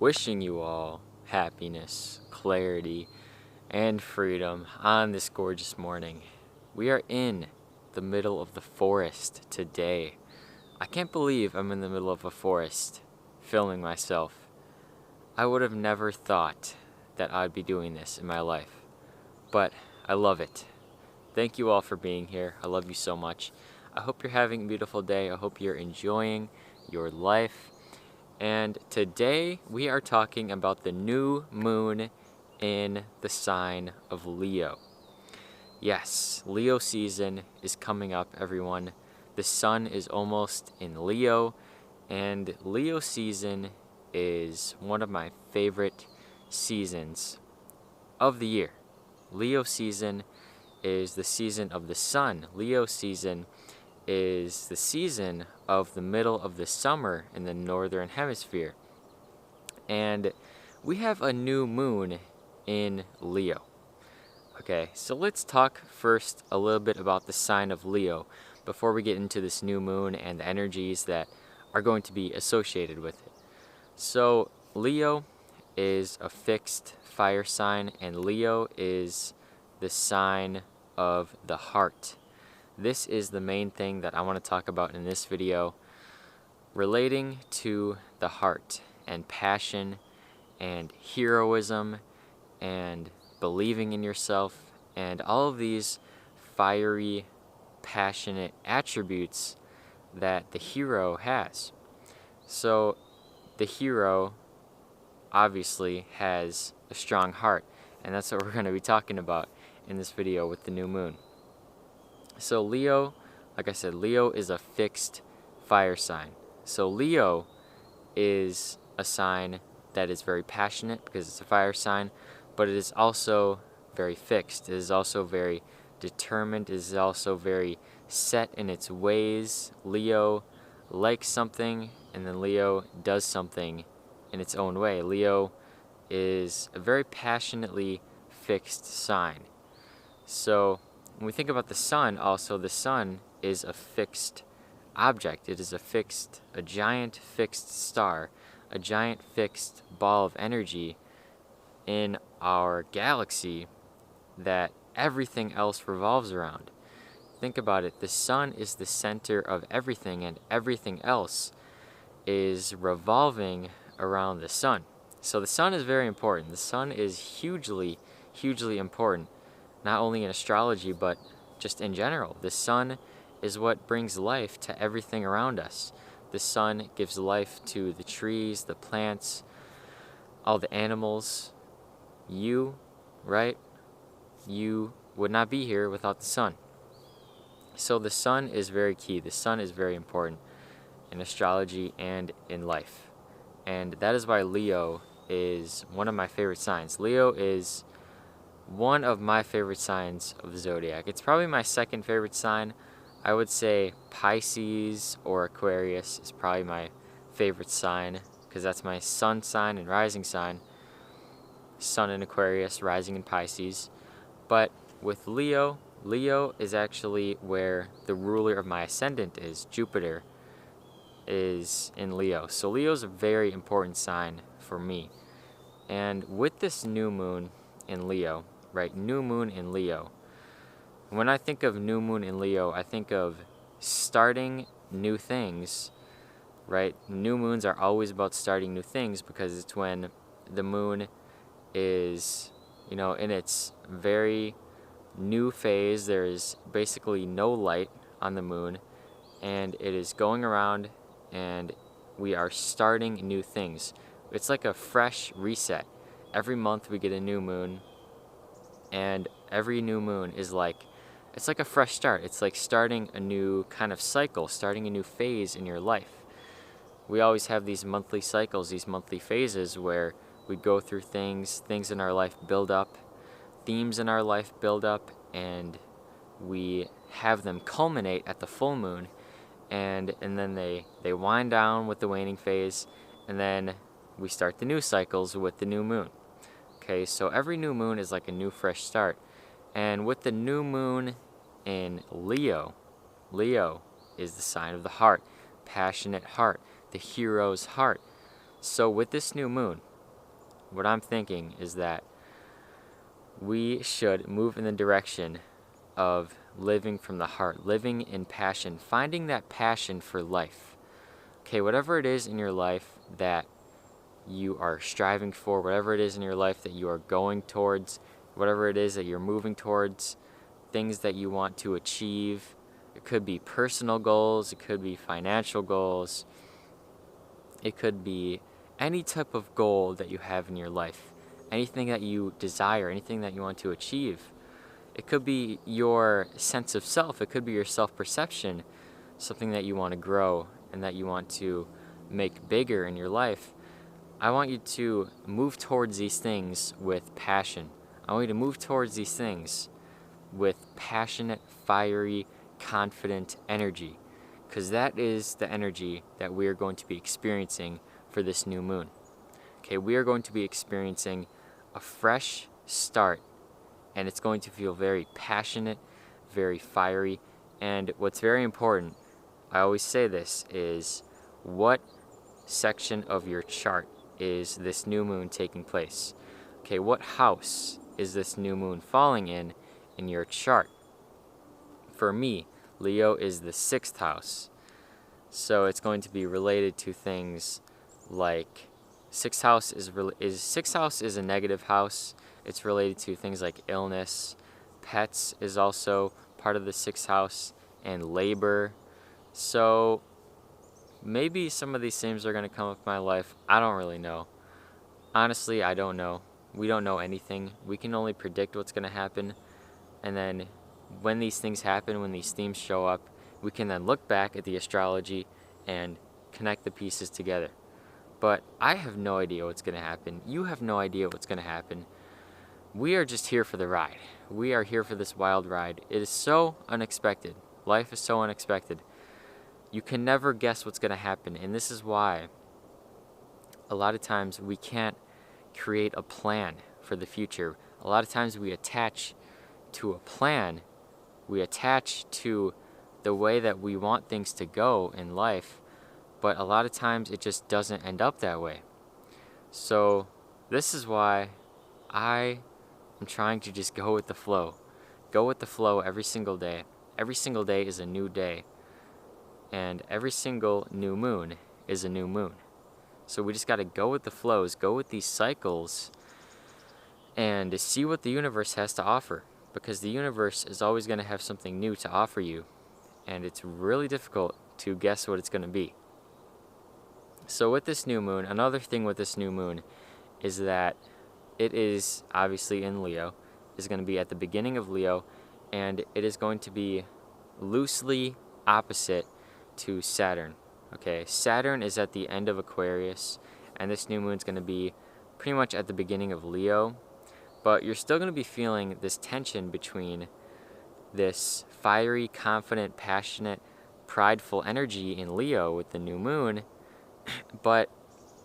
wishing you all happiness, clarity, and freedom on this gorgeous morning. We are in the middle of the forest today. I can't believe I'm in the middle of a forest filming myself. I would have never thought that I'd be doing this in my life, but I love it. Thank you all for being here. I love you so much. I hope you're having a beautiful day. I hope you're enjoying your life. And today we are talking about the new moon in the sign of Leo. Yes, Leo season is coming up, everyone. The sun is almost in Leo, and Leo season is one of my favorite seasons of the year. Leo season is the season of the sun. Leo season is the season of the middle of the summer in the northern hemisphere. And we have a new moon in Leo. Okay, so let's talk first a little bit about the sign of Leo before we get into this new moon and the energies that are going to be associated with it. So Leo is a fixed fire sign, and Leo is the sign of the heart. This is the main thing that I want to talk about in this video, relating to the heart and passion and heroism and believing in yourself and all of these fiery, passionate attributes that the hero has. So the hero obviously has a strong heart, and that's what we're going to be talking about in this video with the new moon. So Leo, like I said, Leo is a fixed fire sign. So Leo is a sign that is very passionate because it's a fire sign, but it is also very fixed. It is also very determined. It is also very set in its ways. Leo likes something, and then Leo does something in its own way. Leo is a very passionately fixed sign. So when we think about the sun, also, the sun is a fixed object. It is a giant fixed star, a giant fixed ball of energy in our galaxy that everything else revolves around. Think about it. The sun is the center of everything, and everything else is revolving around the sun. So the sun is very important. The sun is hugely, hugely important, not only in astrology, but just in general. The sun is what brings life to everything around us. The sun gives life to the trees, the plants, all the animals. You, right? You would not be here without the sun. So the sun is very key. The sun is very important in astrology and in life. And that is why Leo is one of my favorite signs. Leo is one of my favorite signs of the zodiac. It's probably my second favorite sign. I would say Pisces or Aquarius is probably my favorite sign because that's my sun sign and rising sign. Sun in Aquarius, rising in Pisces. But with Leo, Leo is actually where the ruler of my ascendant is. Jupiter is in Leo. So Leo is a very important sign for me. And with this new moon in Leo, right, new moon in Leo, when I think of new moon in Leo, I think of starting new things, right? New moons are always about starting new things because it's when the moon is, in its very new phase. There is basically no light on the moon, and it is going around, and we are starting new things. It's like a fresh reset. Every month we get a new moon, and every new moon is it's like a fresh start. It's like starting a new kind of cycle, starting a new phase in your life. We always have these monthly cycles, these monthly phases where we go through things in our life build up, themes in our life build up, and we have them culminate at the full moon, and then they wind down with the waning phase, and then we start the new cycles with the new moon. Okay, so every new moon is like a new fresh start. And with the new moon in Leo, Leo is the sign of the heart, passionate heart, the hero's heart. So with this new moon, what I'm thinking is that we should move in the direction of living from the heart, living in passion, finding that passion for life. Okay, whatever it is in your life that you are striving for, whatever it is in your life that you are going towards, whatever it is that you're moving towards, things that you want to achieve. It could be personal goals, it could be financial goals, it could be any type of goal that you have in your life, anything that you desire, anything that you want to achieve. It could be your sense of self, it could be your self-perception, something that you want to grow and that you want to make bigger in your life. I want you to move towards these things with passion. I want you to move towards these things with passionate, fiery, confident energy, because that is the energy that we are going to be experiencing for this new moon. Okay, we are going to be experiencing a fresh start, and it's going to feel very passionate, very fiery. And what's very important, I always say this, is what section of your chart is this new moon taking place? Okay, what house is this new moon falling in your chart? For me, Leo is the 6th house. So it's going to be related to things like 6th house is a negative house. It's related to things like illness. Pets is also part of the 6th house, and labor. So maybe some of these things are going to come up in my life. I don't really know. Honestly, I don't know. We don't know anything. We can only predict what's going to happen. And then when these things happen, when these themes show up, we can then look back at the astrology and connect the pieces together. But I have no idea what's going to happen. You have no idea what's going to happen. We are just here for the ride. We are here for this wild ride. It is so unexpected. Life is so unexpected. You can never guess what's going to happen. And this is why a lot of times we can't create a plan for the future. A lot of times we attach to a plan. We attach to the way that we want things to go in life. But a lot of times it just doesn't end up that way. So this is why I am trying to just go with the flow. Go with the flow every single day. Every single day is a new day. And every single new moon is a new moon. So we just got to go with the flows, go with these cycles, and see what the universe has to offer. Because the universe is always going to have something new to offer you. And it's really difficult to guess what it's going to be. So with this new moon, another thing with this new moon is that it is obviously in Leo, is going to be at the beginning of Leo, and it is going to be loosely opposite to Saturn. Okay, Saturn is at the end of Aquarius, and this new moon is going to be pretty much at the beginning of Leo, but you're still going to be feeling this tension between this fiery, confident, passionate, prideful energy in Leo with the new moon, but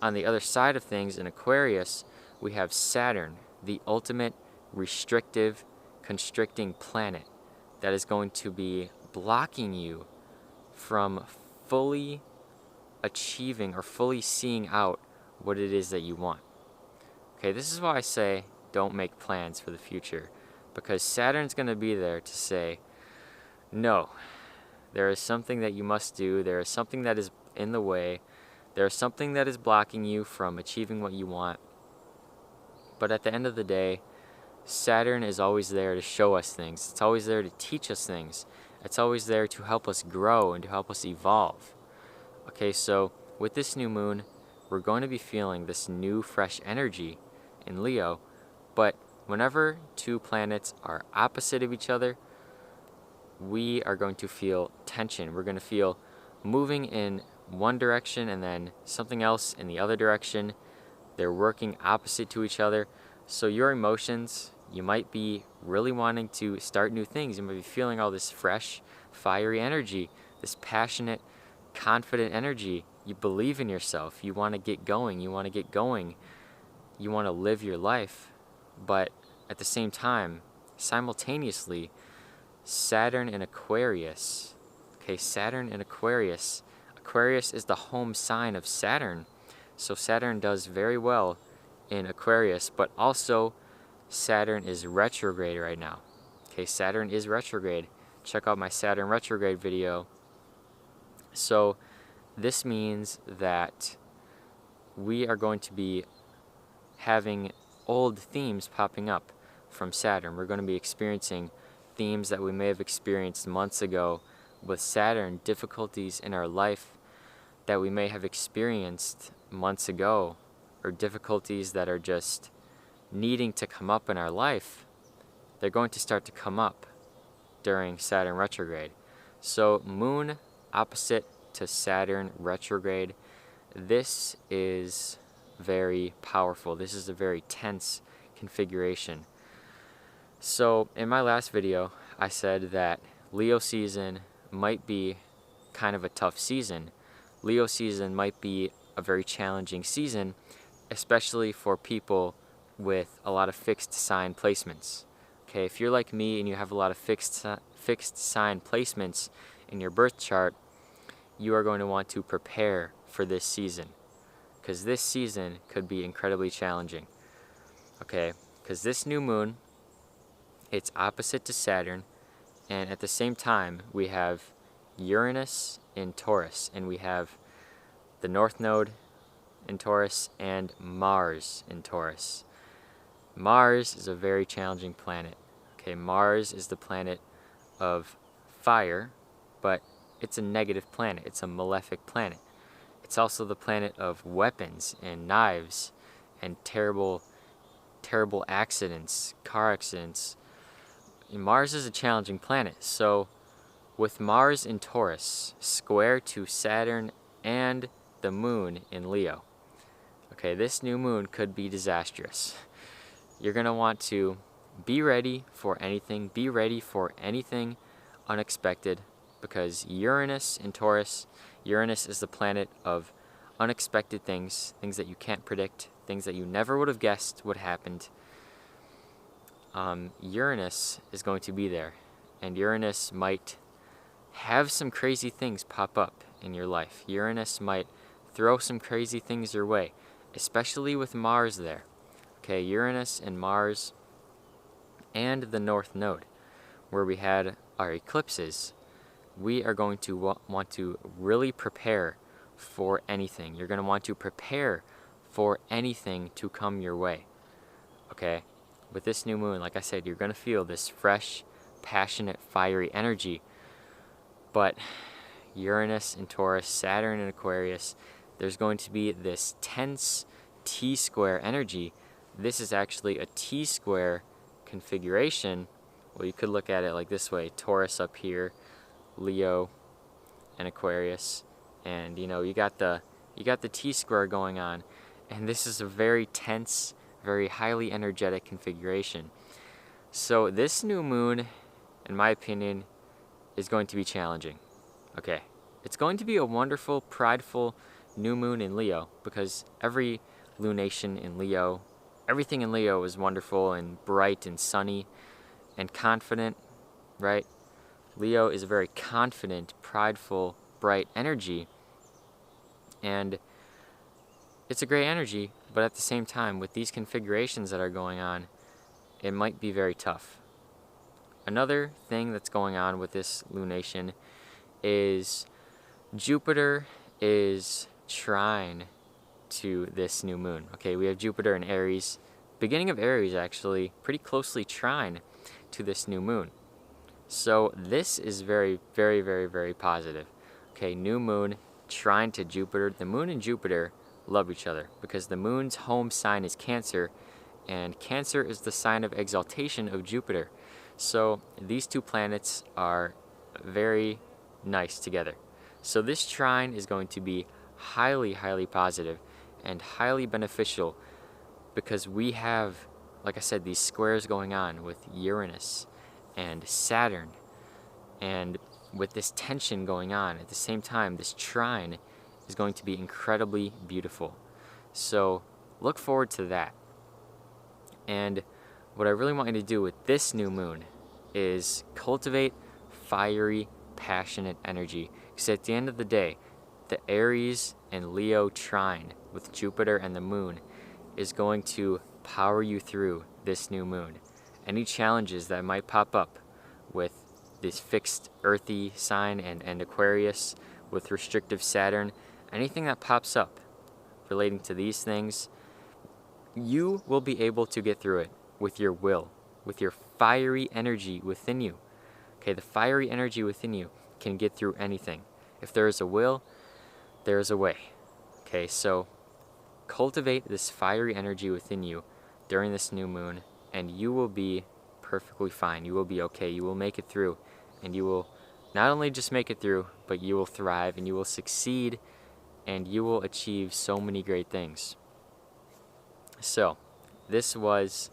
on the other side of things in Aquarius, we have Saturn, the ultimate restrictive, constricting planet that is going to be blocking you from fully achieving or fully seeing out what it is that you want. Okay, this is why I say don't make plans for the future, because Saturn's going to be there to say, no, there is something that you must do, there is something that is in the way, there is something that is blocking you from achieving what you want. But at the end of the day, Saturn is always there to show us things. It's always there to teach us things. It's always there to help us grow and to help us evolve. Okay, so with this new moon, we're going to be feeling this new, fresh energy in Leo. But whenever two planets are opposite of each other, we are going to feel tension. We're going to feel moving in one direction and then something else in the other direction. They're working opposite to each other. So your emotions, you might be really wanting to start new things. You might be feeling all this fresh, fiery energy, this passionate, confident energy. You believe in yourself. You want to get going. You want to get going. You want to live your life. But at the same time, simultaneously, Saturn in Aquarius. Okay, Saturn in Aquarius. Aquarius is the home sign of Saturn. So Saturn does very well in Aquarius, but also Saturn is retrograde right now. Okay, Saturn is retrograde. Check out my Saturn retrograde video. So this means that we are going to be having old themes popping up from Saturn. We're going to be experiencing themes that we may have experienced months ago with Saturn, difficulties in our life that we may have experienced months ago, or difficulties that are just needing to come up in our life. They're going to start to come up during Saturn retrograde. So Moon opposite to Saturn retrograde, this is very powerful. This is a very tense configuration. So in my last video, I said that Leo season might be kind of a tough season. Leo season might be a very challenging season, especially for people with a lot of fixed sign placements. Okay, if you're like me and you have a lot of fixed sign placements in your birth chart, you are going to want to prepare for this season, because this season could be incredibly challenging. Okay, because this new moon, it's opposite to Saturn, and at the same time we have Uranus in Taurus, and we have the North Node in Taurus and Mars in Taurus. Mars is a very challenging planet. Okay, Mars is the planet of fire, but it's a negative planet. It's a malefic planet. It's also the planet of weapons and knives and terrible accidents, car accidents. Mars is a challenging planet. So with Mars in Taurus, square to Saturn and the moon in Leo, okay, this new moon could be disastrous. You're going to want to be ready for anything. Be ready for anything unexpected, because Uranus in Taurus, Uranus is the planet of unexpected things, things that you can't predict, things that you never would have guessed would happen. Uranus is going to be there, and Uranus might have some crazy things pop up in your life. Uranus might throw some crazy things your way, especially with Mars there. Okay, Uranus and Mars and the North Node, where we had our eclipses, we are going to want to really prepare for anything. You're going to want to prepare for anything to come your way. Okay, with this new moon, like I said, you're going to feel this fresh, passionate, fiery energy. But Uranus in Taurus, Saturn in Aquarius, there's going to be this tense T-square energy. This is actually a T-square configuration. Well, you could look at it like this way: Taurus up here, Leo, and Aquarius, and you got the T-square going on, and this is a very tense, very highly energetic configuration. So this new moon, in my opinion, is going to be challenging. Okay, it's going to be a wonderful, prideful new moon in Leo, because every lunation in Leo, everything in Leo is wonderful and bright and sunny and confident, right? Leo is a very confident, prideful, bright energy, and it's a great energy, but at the same time, with these configurations that are going on, it might be very tough. Another thing that's going on with this lunation is Jupiter is trine to this new moon. Okay, we have Jupiter in Aries, beginning of Aries actually, pretty closely trine to this new moon. So this is very, very, very, very positive. Okay, new moon trine to Jupiter. The moon and Jupiter love each other because the moon's home sign is Cancer, and Cancer is the sign of exaltation of Jupiter. So these two planets are very nice together. So this trine is going to be highly, highly positive and highly beneficial, because we have, like I said, these squares going on with Uranus and Saturn, and with this tension going on at the same time, this trine is going to be incredibly beautiful. So look forward to that. And what I really want you to do with this new moon is cultivate fiery, passionate energy, because at the end of the day, the Aries and Leo trine with Jupiter and the moon is going to power you through this new moon. Any challenges that might pop up with this fixed earthy sign and Aquarius, with restrictive Saturn, anything that pops up relating to these things, you will be able to get through it with your will, with your fiery energy within you. Okay, the fiery energy within you can get through anything. If there is a will, there is a way. Okay, so cultivate this fiery energy within you during this new moon, and you will be perfectly fine. You will be okay. You will make it through, and you will not only just make it through, but you will thrive, and you will succeed, and you will achieve so many great things. So, this was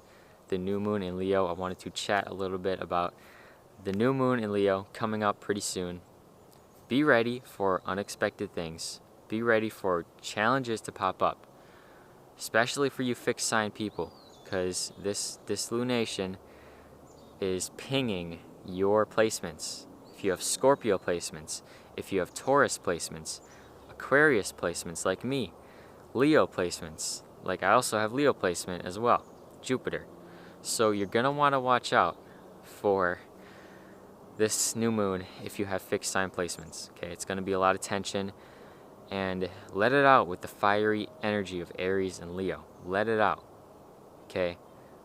the new moon in Leo. I wanted to chat a little bit about the new moon in Leo coming up pretty soon. Be ready for unexpected things. Be ready for challenges to pop up, especially for you fixed sign people, because this lunation is pinging your placements. If you have Scorpio placements, if you have Taurus placements, Aquarius placements like me, Leo placements, like I also have Leo placement as well, Jupiter. So you're going to want to watch out for this new moon if you have fixed sign placements. Okay, it's going to be a lot of tension, and let it out with the fiery energy of Aries and Leo. Let it out. Okay,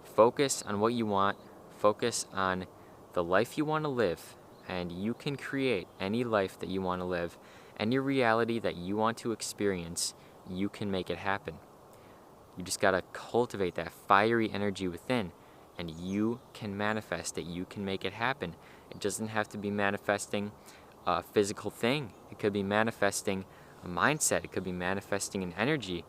focus on what you want. Focus on the life you want to live, and you can create any life that you want to live. Any reality that you want to experience, you can make it happen. You just got to cultivate that fiery energy within, and you can manifest it. You can make it happen. It doesn't have to be manifesting a physical thing. It could be manifesting a mindset. It could be manifesting an energy.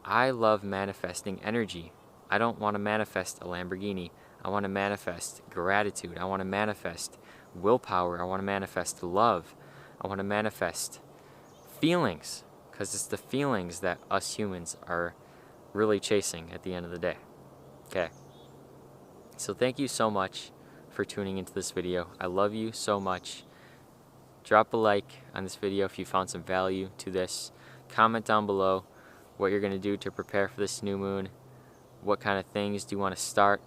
I love manifesting energy. I don't want to manifest a Lamborghini. I want to manifest gratitude. I want to manifest willpower. I want to manifest love. I want to manifest feelings, because it's the feelings that us humans are really chasing at the end of the day. Okay. So thank you so much for tuning into this video. I love you so much. Drop a like on this video if you found some value to this. Comment down below what you're going to do to prepare for this new moon. What kind of things do you want to start?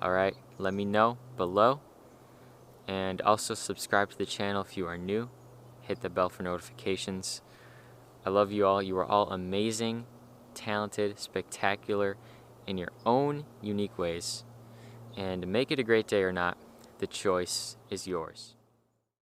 Alright, let me know below. And also subscribe to the channel if you are new. Hit the bell for notifications. I love you all. You are all amazing, talented, spectacular in your own unique ways. And make it a great day or not, the choice is yours.